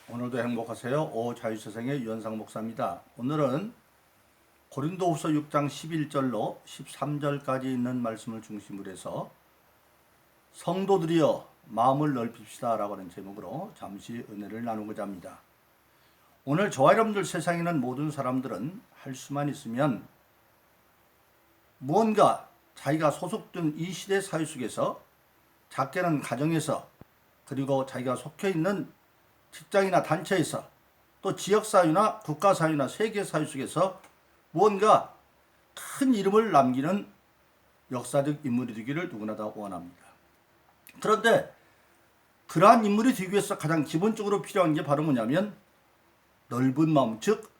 오늘도 행복하세요. 오자유세상의 유현상 목사입니다. 오늘은 고린도후서 6장 11절로 13절까지 있는 말씀을 중심으로 해서 성도들이여 마음을 넓힙시다 라고 하는 제목으로 잠시 은혜를 나누고자 합니다. 오늘 저와 여러분들 세상에 있는 모든 사람들은 할 수만 있으면 무언가 자기가 소속된 이 시대 사회 속에서, 작게는 가정에서, 그리고 자기가 속해 있는 직장이나 단체에서, 또 지역사회나 국가사회나 세계사회 속에서 무언가 큰 이름을 남기는 역사적 인물이 되기를 누구나 다 원합니다. 그런데 그러한 인물이 되기 위해서 가장 기본적으로 필요한 게 바로 뭐냐면 넓은 마음, 즉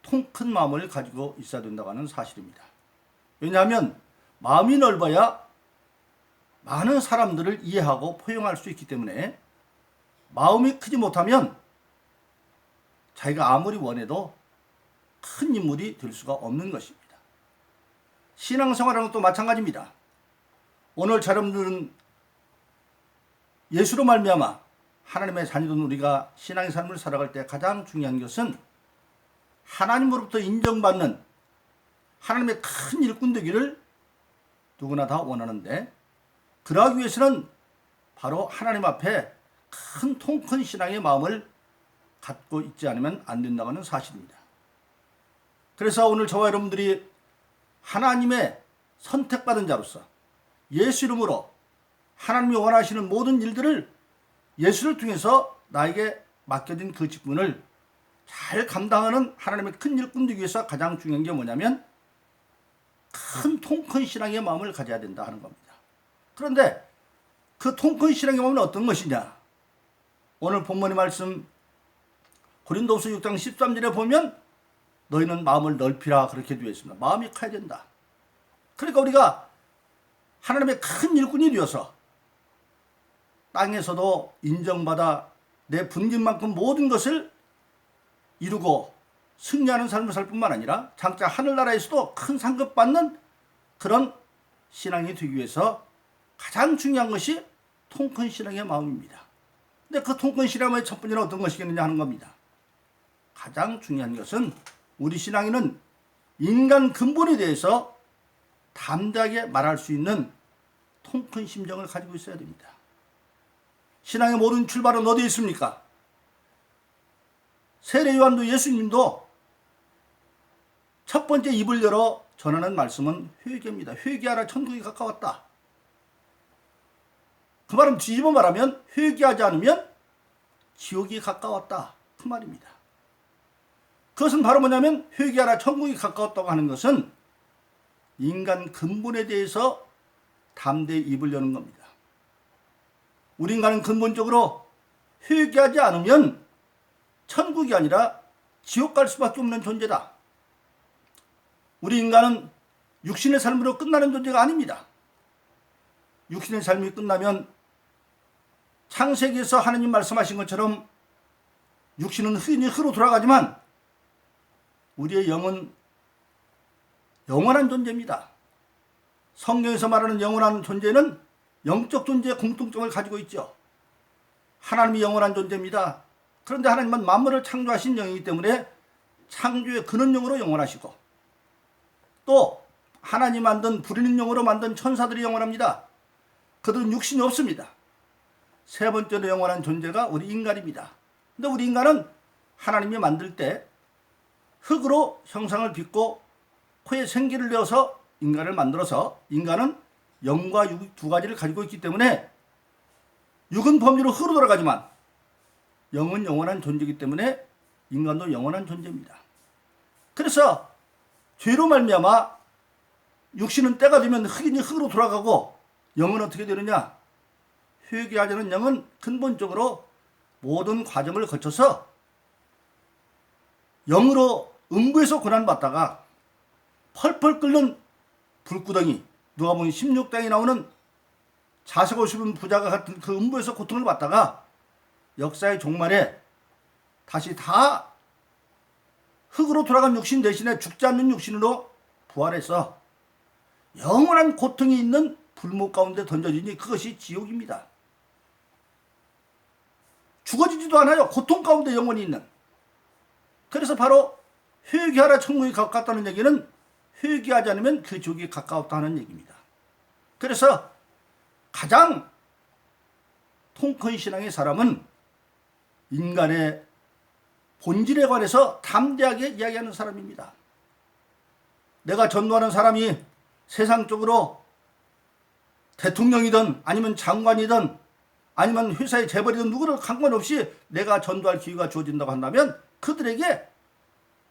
통 큰 마음을 가지고 있어야 된다고 하는 사실입니다. 왜냐하면 마음이 넓어야 많은 사람들을 이해하고 포용할 수 있기 때문에, 마음이 크지 못하면 자기가 아무리 원해도 큰 인물이 될 수가 없는 것입니다. 신앙생활하는 것도 마찬가지입니다. 오늘 여러분들은 예수로 말미암아 하나님의 자녀된 우리가 신앙의 삶을 살아갈 때 가장 중요한 것은 하나님으로부터 인정받는 하나님의 큰 일꾼 되기를 누구나 다 원하는데, 그러기 위해서는 바로 하나님 앞에 통 큰 신앙의 마음을 갖고 있지 않으면 안 된다고 하는 사실입니다. 그래서 오늘 저와 여러분들이 하나님의 선택받은 자로서 예수 이름으로 하나님이 원하시는 모든 일들을 예수를 통해서 나에게 맡겨진 그 직분을 잘 감당하는 하나님의 큰 일꾼 되기 위해서 가장 중요한 게 뭐냐면 통 큰 신앙의 마음을 가져야 된다 하는 겁니다. 그런데 그 통 큰 신앙의 마음은 어떤 것이냐? 오늘 본문의 말씀 고린도후서 6장 13절에 보면 너희는 마음을 넓히라 그렇게 되어 있습니다. 마음이 커야 된다. 그러니까 우리가 하나님의 큰 일꾼이 되어서 땅에서도 인정받아 내 분깃만큼 모든 것을 이루고 승리하는 삶을 살 뿐만 아니라 장차 하늘나라에서도 큰 상급 받는 그런 신앙이 되기 위해서 가장 중요한 것이 통 큰 신앙의 마음입니다. 근데 그 통 큰 신앙의 첫 번째는 어떤 것이겠느냐 하는 겁니다. 가장 중요한 것은 우리 신앙인은 인간 근본에 대해서 담대하게 말할 수 있는 통 큰 심정을 가지고 있어야 됩니다. 신앙의 모든 출발은 어디에 있습니까? 세례 요한도 예수님도 첫 번째 입을 열어 전하는 말씀은 회개입니다. 회개하라, 천국이 가까웠다. 그 말은 뒤집어 말하면 회개하지 않으면 지옥이 가까웠다, 그 말입니다. 그것은 바로 뭐냐면 회개하라, 천국이 가까웠다고 하는 것은 인간 근본에 대해서 담대히 입을 여는 겁니다. 우리 인간은 근본적으로 회개하지 않으면 천국이 아니라 지옥 갈 수밖에 없는 존재다. 우리 인간은 육신의 삶으로 끝나는 존재가 아닙니다. 육신의 삶이 끝나면 창세기에서 하나님 말씀하신 것처럼 육신은 흔히 흙으로 돌아가지만 우리의 영은 영원한 존재입니다. 성경에서 말하는 영원한 존재는 영적 존재의 공통점을 가지고 있죠. 하나님이 영원한 존재입니다. 그런데 하나님은 만물을 창조하신 영이기 때문에 창조의 근원영으로 영원하시고, 또 하나님 만든 불의는 영으로 만든 천사들이 영원합니다. 그들은 육신이 없습니다. 세 번째로 영원한 존재가 우리 인간입니다. 근데 우리 인간은 하나님이 만들 때 흙으로 형상을 빚고 코에 생기를 내어서 인간을 만들어서, 인간은 영과 육 두 가지를 가지고 있기 때문에 육은 범죄로 흙으로 돌아가지만 영은 영원한 존재이기 때문에 인간도 영원한 존재입니다. 그래서 죄로 말미암아 육신은 때가 되면 흙이니 흙으로 돌아가고, 영은 어떻게 되느냐? 회개하자는 영은 근본적으로 모든 과정을 거쳐서 영으로 음부에서 고난받다가 펄펄 끓는 불구덩이, 누가복음 16장에 나오는 자색 옷 입은 부자가 같은 그 음부에서 고통을 받다가 역사의 종말에 다시 다 흙으로 돌아간 육신 대신에 죽지 않는 육신으로 부활해서 영원한 고통이 있는 불목 가운데 던져지니 그것이 지옥입니다. 죽어지지도 않아요. 고통 가운데 영원히 있는. 그래서 바로 회개하라 천국이 가깝다는 얘기는 회개하지 않으면 그 지옥이 가까웠다는 얘기입니다. 그래서 가장 통 큰 신앙의 사람은 인간의 본질에 관해서 담대하게 이야기하는 사람입니다. 내가 전도하는 사람이 세상적으로 대통령이든 아니면 장관이든 아니면 회사의 재벌이든 누구를 상관없이 내가 전도할 기회가 주어진다고 한다면 그들에게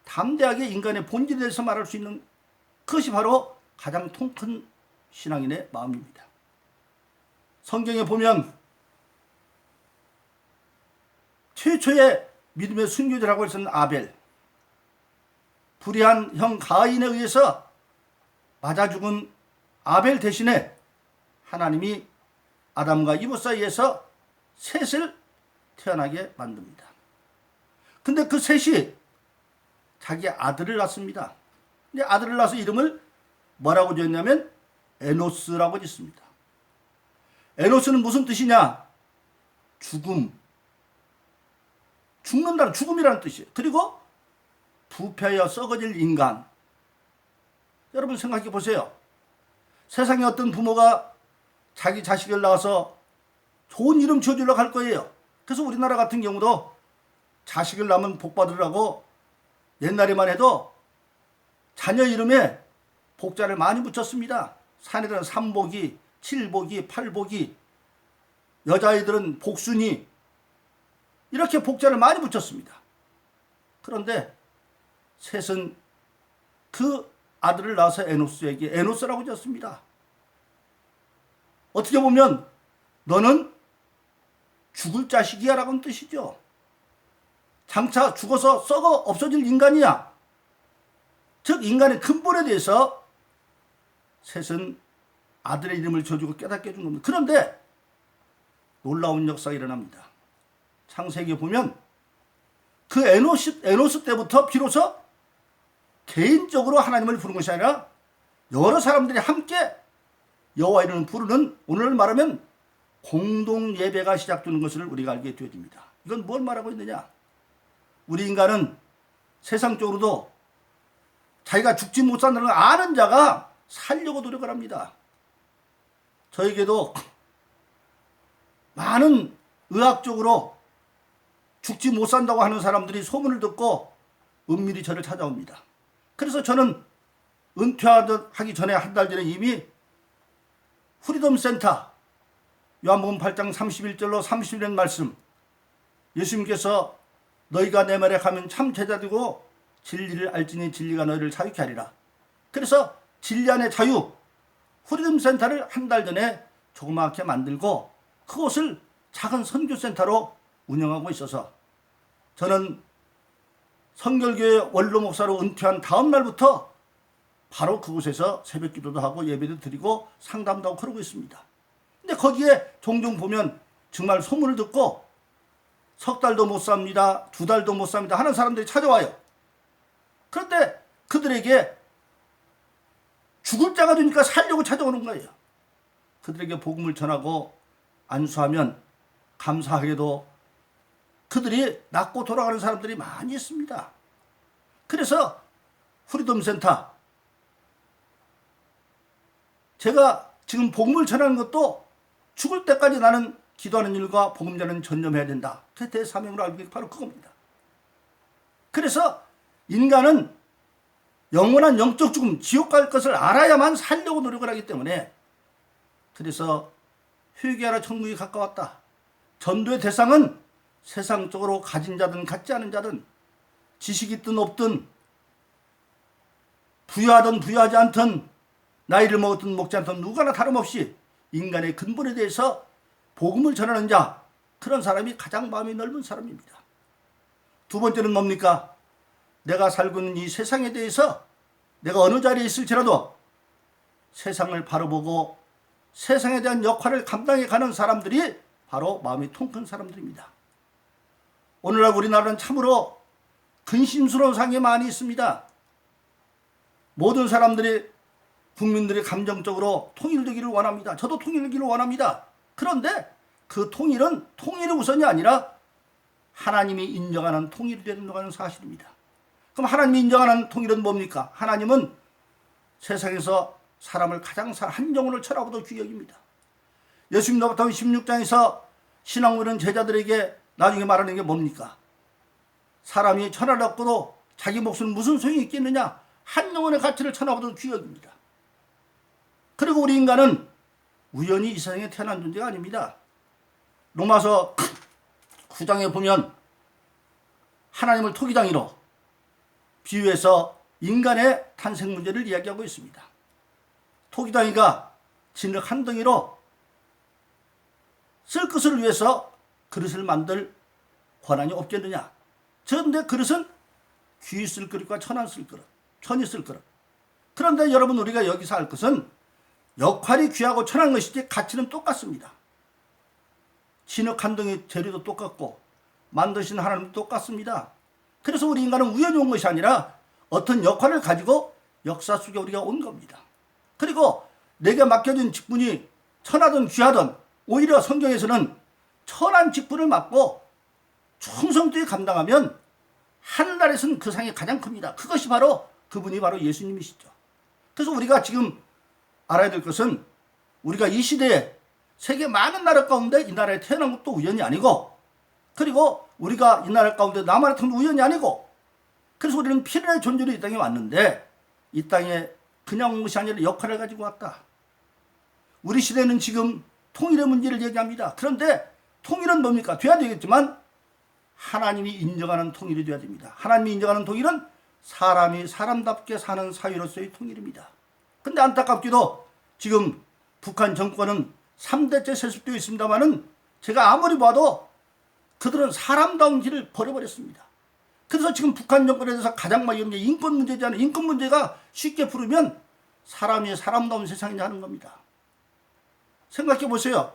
담대하게 인간의 본질에 대해서 말할 수 있는 그것이 바로 가장 통 큰 신앙인의 마음입니다. 성경에 보면 최초의 믿음의 순교자라고 했었는 아벨, 불의한 형 가인에 의해서 맞아 죽은 아벨 대신에 하나님이 아담과 이브 사이에서 셋을 태어나게 만듭니다. 근데 그 셋이 자기 아들을 낳습니다. 근데 아들을 낳아서 이름을 뭐라고 지었냐면 에노스라고 짓습니다. 에노스는 무슨 뜻이냐? 죽음. 죽는다는 죽음이라는 뜻이에요. 그리고 부패하여 썩어질 인간. 여러분 생각해 보세요. 세상에 어떤 부모가 자기 자식을 낳아서 좋은 이름 지어주려고 할 거예요. 그래서 우리나라 같은 경우도 자식을 낳으면 복 받으라고 옛날에만 해도 자녀 이름에 복자를 많이 붙였습니다. 사내들은 삼복이, 칠복이, 팔복이, 여자아이들은 복순이, 이렇게 복자를 많이 붙였습니다. 그런데 셋은 그 아들을 낳아서 에노스에게 에노스라고 지었습니다. 어떻게 보면 너는 죽을 자식이야 라고는 뜻이죠. 장차 죽어서 썩어 없어질 인간이야. 즉 인간의 근본에 대해서 셋은 아들의 이름을 지어주고 깨닫게 해준 겁니다. 그런데 놀라운 역사가 일어납니다. 창세기에 보면 그 에노스 때부터 비로소 개인적으로 하나님을 부른 것이 아니라 여러 사람들이 함께 여호와 이름을 부르는, 오늘 말하면 공동 예배가 시작되는 것을 우리가 알게 되어집니다. 이건 뭘 말하고 있느냐? 우리 인간은 세상적으로도 자기가 죽지 못 산다는 걸 아는 자가 살려고 노력을 합니다. 저에게도 많은 의학적으로 죽지 못 산다고 하는 사람들이 소문을 듣고 은밀히 저를 찾아옵니다. 그래서 저는 은퇴하기 전에 한 달 전에 이미 프리덤 센터 요한복음 8장 31절로 31절 말씀, 예수님께서 너희가 내 말에 가면 참 제자되고 진리를 알지니 진리가 너희를 자유케 하리라. 그래서 진리 안의 자유 프리덤 센터를 한 달 전에 조그맣게 만들고 그곳을 작은 선교센터로 운영하고 있어서 저는 성결교회 원로 목사로 은퇴한 다음 날부터 바로 그곳에서 새벽 기도도 하고 예배도 드리고 상담도 하고 그러고 있습니다. 근데 거기에 종종 보면 정말 소문을 듣고 석 달도 못 삽니다, 두 달도 못 삽니다 하는 사람들이 찾아와요. 그런데 그들에게 죽을 자가 되니까 살려고 찾아오는 거예요. 그들에게 복음을 전하고 안수하면 감사하게도 그들이 낫고 돌아가는 사람들이 많이 있습니다. 그래서 프리덤 센터, 제가 지금 복음을 전하는 것도 죽을 때까지 나는 기도하는 일과 복음 전하는 전념해야 된다. 그 대사명으로 알고 있는 게 바로 그겁니다. 그래서 인간은 영원한 영적 죽음, 지옥 갈 것을 알아야만 살려고 노력을 하기 때문에, 그래서 회개하라 천국이 가까웠다. 전도의 대상은 세상적으로 가진 자든 갖지 않은 자든, 지식이 있든 없든, 부유하든 부유하지 않든, 나이를 먹었든 먹지 않든 누구나 다름없이 인간의 근본에 대해서 복음을 전하는 자, 그런 사람이 가장 마음이 넓은 사람입니다. 두 번째는 뭡니까? 내가 살고 있는 이 세상에 대해서 내가 어느 자리에 있을지라도 세상을 바로 보고 세상에 대한 역할을 감당해 가는 사람들이 바로 마음이 통 큰 사람들입니다. 오늘날 우리나라는 참으로 근심스러운 상황이 많이 있습니다. 모든 사람들이, 국민들이 감정적으로 통일되기를 원합니다. 저도 통일되기를 원합니다. 그런데 그 통일은 통일이 우선이 아니라 하나님이 인정하는 통일이 된다는 사실입니다. 그럼 하나님이 인정하는 통일은 뭡니까? 하나님은 세상에서 사람을 가장 한 영혼을 천하보다 귀히 여깁니다. 예수님 나타난 16장에서 신앙을 제자들에게 나중에 말하는 게 뭡니까? 사람이 천하를 얻고도 자기 목숨은 무슨 소용이 있겠느냐? 한 영혼의 가치를 천하보다 귀히 여깁니다. 그리고 우리 인간은 우연히 이 세상에 태어난 존재가 아닙니다. 로마서 9장에 보면 하나님을 토기장이로 비유해서 인간의 탄생 문제를 이야기하고 있습니다. 토기장이가 진흙 한 덩이로 쓸 것을 위해서 그릇을 만들 권한이 없겠느냐. 그런데 그릇은 귀 쓸 그릇과 천안 쓸 그릇, 천이 쓸 그릇. 그런데 여러분, 우리가 여기서 할 것은 역할이 귀하고 천한 것이지 가치는 똑같습니다. 진흙 한 덩이 재료도 똑같고 만드신 하나님도 똑같습니다. 그래서 우리 인간은 우연히 온 것이 아니라 어떤 역할을 가지고 역사 속에 우리가 온 겁니다. 그리고 내게 맡겨진 직분이 천하든 귀하든 오히려 성경에서는 천한 직분을 맡고 충성되게 감당하면 하늘나라에서는 그 상이 가장 큽니다. 그것이 바로 그분이 바로 예수님이시죠. 그래서 우리가 지금 알아야 될 것은 우리가 이 시대에 세계 많은 나라 가운데 이 나라에 태어난 것도 우연이 아니고, 그리고 우리가 이 나라 가운데 남한의 통도 우연이 아니고, 그래서 우리는 필연의 존재로 이 땅에 왔는데 이 땅에 그냥 온 것이 아니라 역할을 가지고 왔다. 우리 시대는 지금 통일의 문제를 얘기합니다. 그런데 통일은 뭡니까? 돼야 되겠지만 하나님이 인정하는 통일이 돼야 됩니다. 하나님이 인정하는 통일은 사람이 사람답게 사는 사회로서의 통일입니다. 근데 안타깝게도 지금 북한 정권은 3대째 세습되어 있습니다만은 제가 아무리 봐도 그들은 사람다운 길을 버려버렸습니다. 그래서 지금 북한 정권에 대해서 가장 많이 게 인권 문제잖아요. 인권 문제가 쉽게 부르면 사람이 사람다운 세상이냐 하는 겁니다. 생각해 보세요.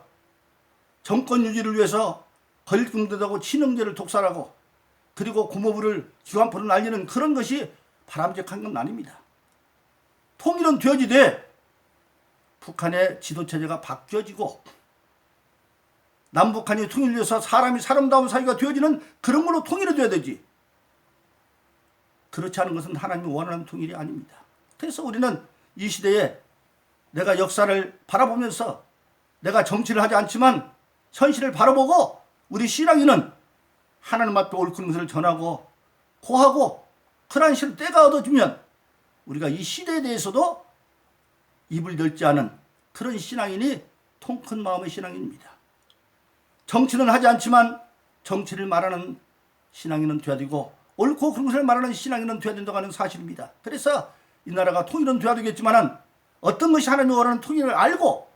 정권 유지를 위해서 권력등대하고 친형제를 독살하고 그리고 고모부를 기관포로 날리는 그런 것이 바람직한 건 아닙니다. 통일은 되어지되 북한의 지도체제가 바뀌어지고 남북한이 통일돼서 사람이 사람다운 사회가 되어지는 그런 걸로 통일이 돼야 되지. 그렇지 않은 것은 하나님이 원하는 통일이 아닙니다. 그래서 우리는 이 시대에 내가 역사를 바라보면서 내가 정치를 하지 않지만 현실을 바라보고 우리 신앙인은 하나님 앞에 옳은 것을 전하고 고하고 그러한 실 때가 얻어지면 우리가 이 시대에 대해서도 입을 열지 않은 그런 신앙인이 통 큰 마음의 신앙인입니다. 정치는 하지 않지만 정치를 말하는 신앙인은 돼야 되고 옳고 그런 것을 말하는 신앙인은 돼야 된다고 하는 사실입니다. 그래서 이 나라가 통일은 돼야 되겠지만 어떤 것이 하나님이 원하는 통일을 알고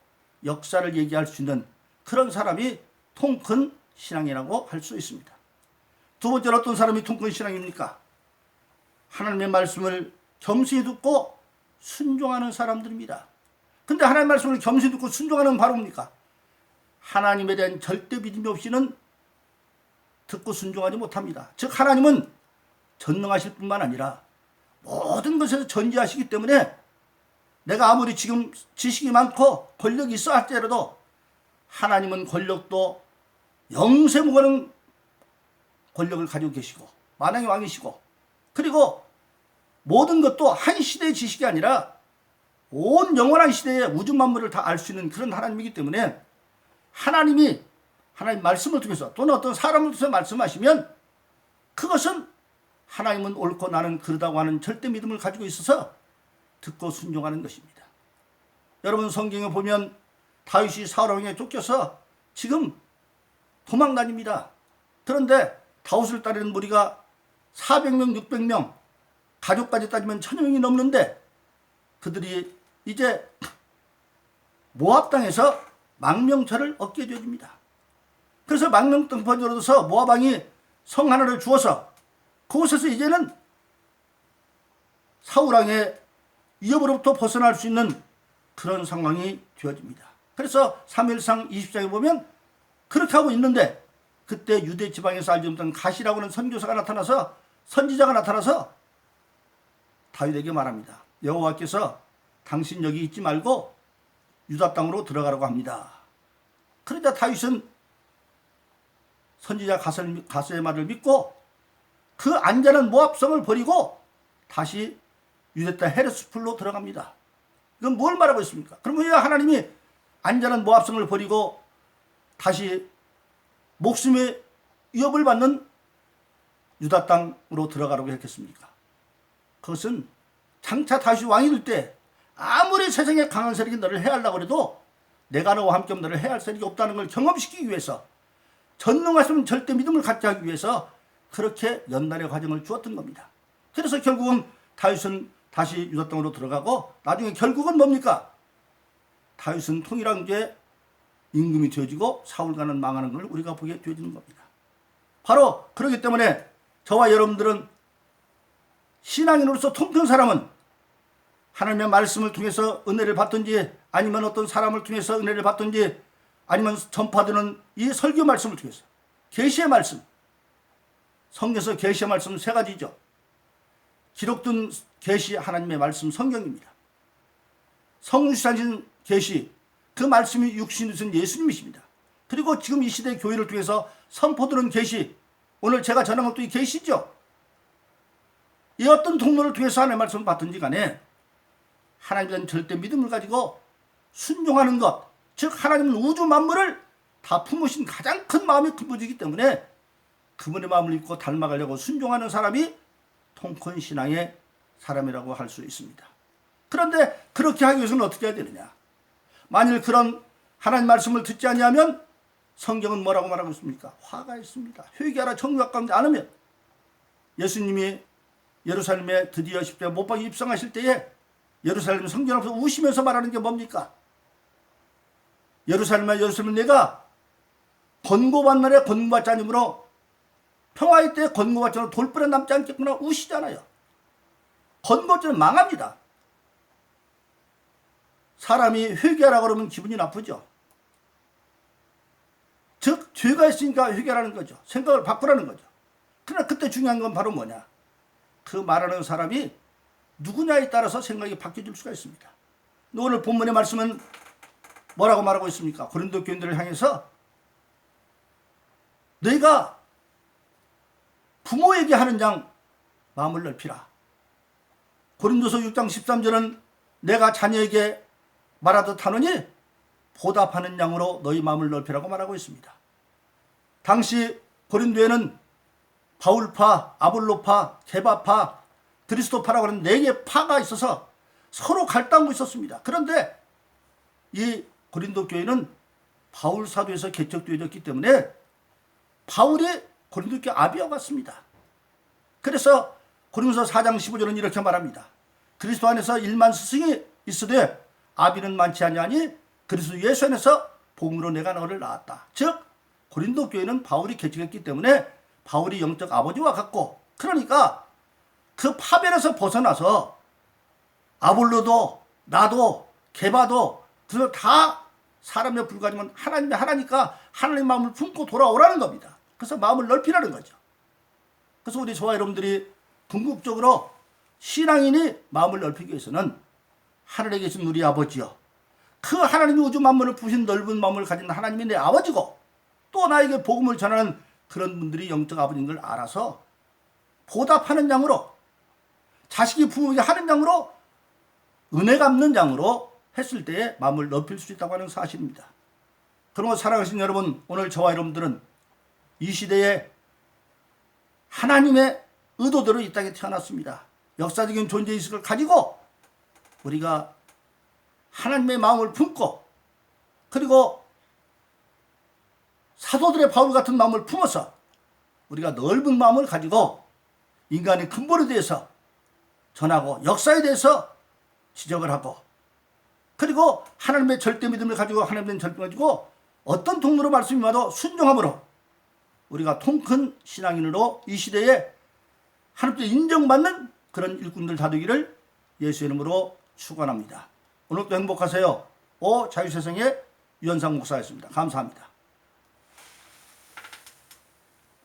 역사를 얘기할 수 있는 그런 사람이 통 큰 신앙이라고 할 수 있습니다. 두 번째로 어떤 사람이 통 큰 신앙입니까? 하나님의 말씀을 겸손히 듣고 순종하는 사람들입니다. 근데 하나님의 말씀을 겸손히 듣고 순종하는 바로 뭡니까? 하나님에 대한 절대 믿음이 없이는 듣고 순종하지 못합니다. 즉 하나님은 전능하실 뿐만 아니라 모든 것에서 전지하시기 때문에 내가 아무리 지금 지식이 많고 권력이 있어 할지라도 하나님은 권력도 영세무고는 권력을 가지고 계시고 만왕의 왕이시고 그리고 모든 것도 한 시대의 지식이 아니라 온 영원한 시대의 우주 만물을 다 알 수 있는 그런 하나님이기 때문에 하나님이 하나님 말씀을 통해서 또는 어떤 사람을 통해서 말씀하시면 그것은 하나님은 옳고 나는 그러다고 하는 절대 믿음을 가지고 있어서 듣고 순종하는 것입니다. 여러분 성경에 보면 다윗이 사울 왕에게 쫓겨서 지금 도망 다닙니다. 그런데 다윗을 따르는 무리가 400명, 600명, 가족까지 따지면 1000여 명이 넘는데 그들이 이제 모압 땅에서 망명처를 얻게 되어집니다. 그래서 망명땅을 얻어서 모압 왕이 성 하나를 주어서 그곳에서 이제는 사울 왕의 위협으로부터 벗어날 수 있는 그런 상황이 되어집니다. 그래서 사무엘상 20장에 보면 그렇게 하고 있는데 그때 유대 지방에서 알지 못한 갓이라고 하는 선교사가 나타나서 선지자가 나타나서 다윗에게 말합니다. 여호와께서 당신 여기 있지 말고 유다 땅으로 들어가라고 합니다. 그러자 다윗은 선지자 가스의 말을 믿고 그 안전한 모압성을 버리고 다시 유대 땅 헤르스풀로 들어갑니다. 이건 뭘 말하고 있습니까? 그러면 왜 하나님이 안전한 모압성을 버리고 다시 목숨의 위협을 받는 유다 땅으로 들어가라고 했겠습니까? 그것은 장차 다시 왕이 될 때 아무리 세상에 강한 세력이 너를 해하려고 해도 내가 너와 함께 너를 해할 세력이 없다는 걸 경험시키기 위해서, 전능하시면 절대 믿음을 갖게 하기 위해서 그렇게 연단의 과정을 주었던 겁니다. 그래서 결국은 다윗은 다시 유다 땅으로 들어가고 나중에 결국은 뭡니까? 다윗은 통일왕조의 임금이 되어지고 사울과는 망하는 걸 우리가 보게 되어지는 겁니다. 바로 그렇기 때문에 저와 여러분들은 신앙인으로서 통큰 사람은 하나님의 말씀을 통해서 은혜를 받든지, 아니면 어떤 사람을 통해서 은혜를 받든지, 아니면 전파되는 이 설교 말씀을 통해서, 계시의 말씀, 성경에서 계시의 말씀 세 가지죠. 기록된 계시 하나님의 말씀 성경입니다. 성육신하신 계시, 그 말씀이 육신이 되신 예수님이십니다. 그리고 지금 이 시대 교회를 통해서 선포되는 계시, 오늘 제가 전한 것도 이 계시죠. 이 어떤 통로를 통해서 하나님의 말씀을 받든지 간에 하나님에 대한 절대 믿음을 가지고 순종하는 것, 즉 하나님은 우주 만물을 다 품으신 가장 큰 마음이 큰 분이기 때문에 그분의 마음을 입고 닮아가려고 순종하는 사람이 통큰 신앙의 사람이라고 할 수 있습니다. 그런데 그렇게 하기 위해서는 어떻게 해야 되느냐? 만일 그런 하나님 말씀을 듣지 아니하면 성경은 뭐라고 말하고 있습니까? 화가 있습니다. 회개하라 정죄하지 않으면. 예수님이 예루살렘에 드디어 십자가 못 박혀 입성하실 때에 예루살렘 성전 앞에서 우시면서 말하는 게 뭡니까? 예루살렘아 예루살렘, 내가 권고받는 날에 권고받지 않으므로 평화의 때에 권고받지 않으면 돌불에 남지 않겠구나 우시잖아요. 권고죄는 망합니다. 사람이 회개하라고 그러면 기분이 나쁘죠. 즉 죄가 있으니까 회개하라는 거죠. 생각을 바꾸라는 거죠. 그러나 그때 중요한 건 바로 뭐냐? 그 말하는 사람이 누구냐에 따라서 생각이 바뀌어질 수가 있습니다. 오늘 본문의 말씀은 뭐라고 말하고 있습니까? 고린도 교인들을 향해서 너희가 부모에게 하는 양 마음을 넓히라. 고린도서 6장 13절은 내가 자녀에게 말하듯 하노니 보답하는 양으로 너희 마음을 넓히라고 말하고 있습니다. 당시 고린도에는 바울파, 아볼로파, 게바파, 그리스도파라고 하는 4개의 파가 있어서 서로 갈등하고 있었습니다. 그런데 이 고린도 교회는 바울 사도에서 개척되어졌기 때문에 바울이 고린도 교회 아비와 같습니다. 그래서 고린도서 4장 15절은 이렇게 말합니다. 그리스도 안에서 1만 스승이 있으되 아비는 많지 아니하니 그리스도 예수 안에서 복음으로 내가 너를 낳았다. 즉 고린도 교회는 바울이 개척했기 때문에 바울이 영적 아버지와 같고, 그러니까 그 파멸에서 벗어나서 아볼로도 나도 게바도 그래서 다 사람에 불과하지만 하나님의 하나니까 하나님의 마음을 품고 돌아오라는 겁니다. 그래서 마음을 넓히라는 거죠. 그래서 우리 저와 여러분들이 궁극적으로 신앙인이 마음을 넓히기 위해서는 하늘에 계신 우리 아버지요, 그 하나님이 우주 만물을 부신 넓은 마음을 가진 하나님이 내 아버지고 또 나에게 복음을 전하는 그런 분들이 영적 아버지인 걸 알아서 보답하는 양으로, 자식이 부모에게 하는 양으로, 은혜 갚는 양으로 했을 때에 마음을 넓힐 수 있다고 하는 사실입니다. 그러므로 사랑하신 여러분, 오늘 저와 여러분들은 이 시대에 하나님의 의도대로 이 땅에 태어났습니다. 역사적인 존재의식을 가지고 우리가 하나님의 마음을 품고, 그리고 사도들의 바울 같은 마음을 품어서 우리가 넓은 마음을 가지고 인간의 근본에 대해서 전하고 역사에 대해서 지적을 하고, 그리고 하나님의 절대 믿음을 가지고 하나님의 절대 가지고 어떤 통로로 말씀이 와도 순종함으로 우리가 통큰 신앙인으로 이 시대에 하나님께 인정받는 그런 일꾼들 다 되기를 예수의 이름으로 축원합니다. 오늘도 행복하세요. 자유세상의 유현상 목사였습니다. 감사합니다.